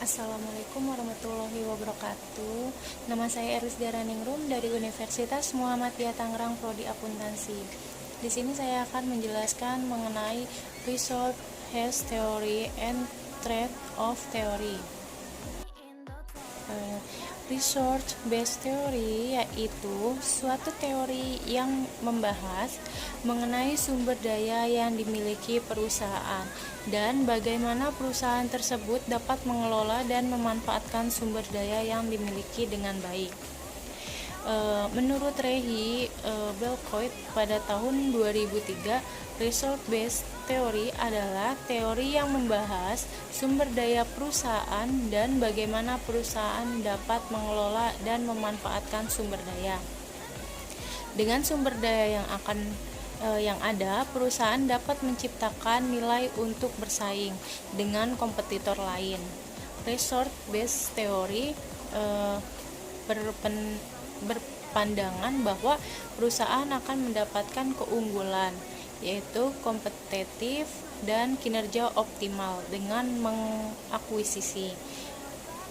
Assalamualaikum warahmatullahi wabarakatuh. Nama saya Eris Daraningrum dari Universitas Muhammadiyah Tangerang Prodi Akuntansi. Di sini saya akan menjelaskan mengenai Result Based Theory and Trade of Theory. Research based theory yaitu suatu teori yang membahas mengenai sumber daya yang dimiliki perusahaan dan bagaimana perusahaan tersebut dapat mengelola dan memanfaatkan sumber daya yang dimiliki dengan baik. Menurut Rehi Belcoit pada tahun 2003, result based theory adalah teori yang membahas sumber daya perusahaan dan bagaimana perusahaan dapat mengelola dan memanfaatkan sumber daya. Dengan sumber daya yang ada, perusahaan dapat menciptakan nilai untuk bersaing dengan kompetitor lain. Result based theory berpandangan bahwa perusahaan akan mendapatkan keunggulan, yaitu kompetitif dan kinerja optimal dengan mengakuisisi,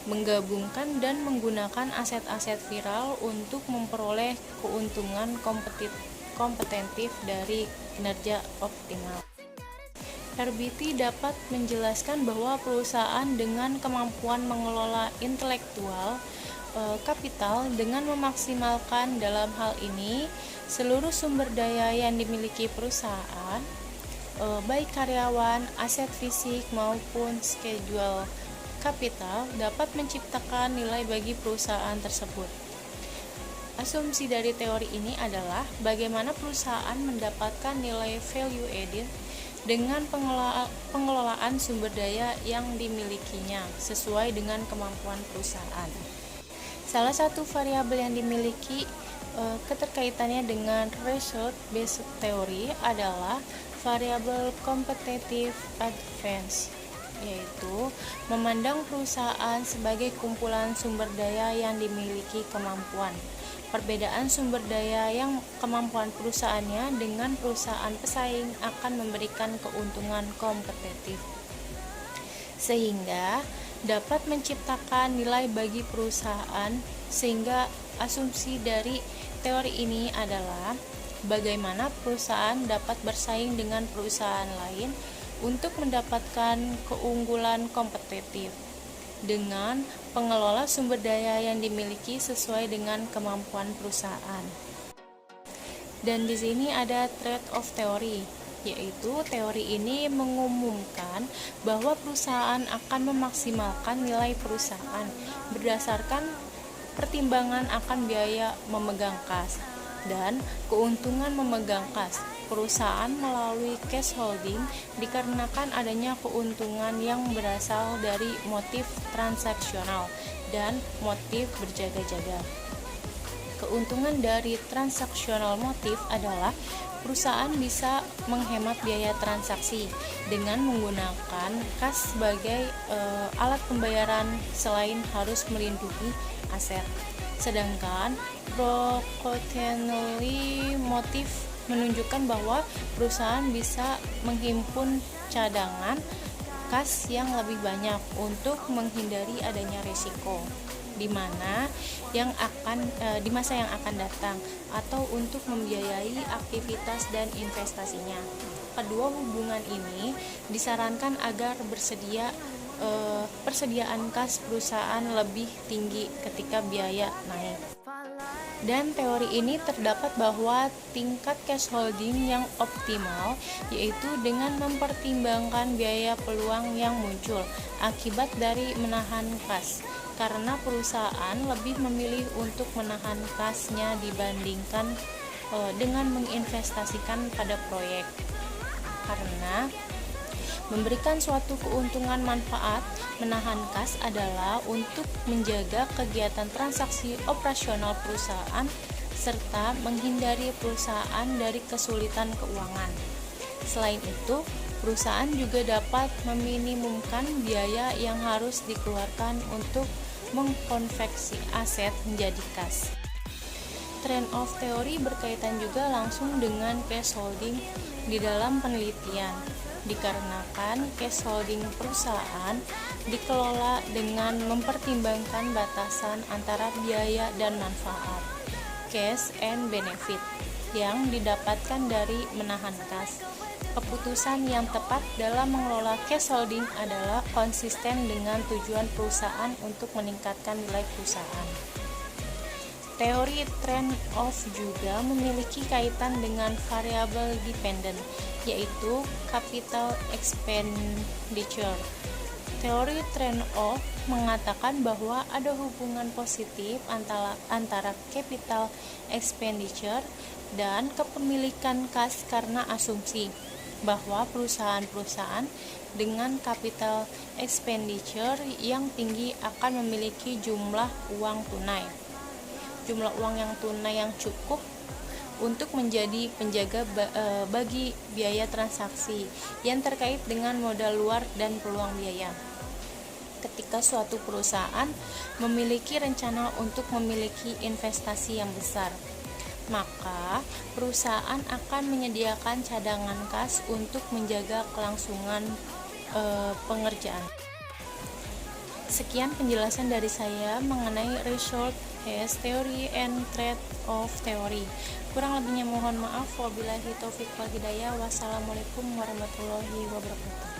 menggabungkan dan menggunakan aset-aset viral untuk memperoleh keuntungan kompetitif dari kinerja optimal. RBT dapat menjelaskan bahwa perusahaan dengan kemampuan mengelola intelektual kapital dengan memaksimalkan dalam hal ini seluruh sumber daya yang dimiliki perusahaan, baik karyawan, aset fisik maupun schedule kapital dapat menciptakan nilai bagi perusahaan tersebut. Asumsi dari teori ini adalah bagaimana perusahaan mendapatkan nilai value added dengan pengelolaan sumber daya yang dimilikinya sesuai dengan kemampuan perusahaan. Salah satu variabel yang dimiliki keterkaitannya dengan result based theory adalah variabel competitive advantage, yaitu memandang perusahaan sebagai kumpulan sumber daya yang dimiliki kemampuan. Perbedaan sumber daya yang kemampuan perusahaannya dengan perusahaan pesaing akan memberikan keuntungan kompetitif, sehingga dapat menciptakan nilai bagi perusahaan. Sehingga asumsi dari teori ini adalah bagaimana perusahaan dapat bersaing dengan perusahaan lain untuk mendapatkan keunggulan kompetitif dengan pengelola sumber daya yang dimiliki sesuai dengan kemampuan perusahaan. Dan di sini ada trade of theory, yaitu teori ini mengumumkan bahwa perusahaan akan memaksimalkan nilai perusahaan berdasarkan pertimbangan akan biaya memegang kas dan keuntungan memegang kas perusahaan melalui cash holding dikarenakan adanya keuntungan yang berasal dari motif transaksional dan motif berjaga-jaga. Keuntungan dari transaksional motif adalah perusahaan bisa menghemat biaya transaksi dengan menggunakan kas sebagai alat pembayaran selain harus melindungi aset. Sedangkan proportionally motif menunjukkan bahwa perusahaan bisa menghimpun cadangan kas yang lebih banyak untuk menghindari adanya risiko di masa yang akan datang atau untuk membiayai aktivitas dan investasinya. Kedua hubungan ini disarankan agar persediaan kas perusahaan lebih tinggi ketika biaya naik. Dan teori ini terdapat bahwa tingkat cash holding yang optimal yaitu dengan mempertimbangkan biaya peluang yang muncul akibat dari menahan kas, karena perusahaan lebih memilih untuk menahan kasnya dibandingkan dengan menginvestasikan pada proyek, karena memberikan suatu keuntungan manfaat. Menahan kas adalah untuk menjaga kegiatan transaksi operasional perusahaan serta menghindari perusahaan dari kesulitan keuangan. Selain itu, perusahaan juga dapat meminimumkan biaya yang harus dikeluarkan untuk mengkonversi aset menjadi kas. Trend of theory berkaitan juga langsung dengan cash holding di dalam penelitian. dikarenakan cash holding perusahaan dikelola dengan mempertimbangkan batasan antara biaya dan manfaat (cash and benefit) yang didapatkan dari menahan kas. Keputusan yang tepat dalam mengelola cash holding adalah konsisten dengan tujuan perusahaan untuk meningkatkan nilai perusahaan. Teori trade-off juga memiliki kaitan dengan variable dependent, yaitu capital expenditure. Teori trade-off mengatakan bahwa ada hubungan positif antara capital expenditure dan kepemilikan kas karena asumsi bahwa perusahaan-perusahaan dengan capital expenditure yang tinggi akan memiliki jumlah uang yang tunai yang cukup untuk menjadi penjaga bagi biaya transaksi yang terkait dengan modal luar dan peluang biaya. Ketika suatu perusahaan memiliki rencana untuk memiliki investasi yang besar, maka perusahaan akan menyediakan cadangan kas untuk menjaga kelangsungan pengerjaan. Sekian penjelasan dari saya mengenai result case theory and trade-off theory. Kurang lebihnya mohon maaf. Wabillahi taufiq wal hidayah. Wassalamualaikum warahmatullahi wabarakatuh.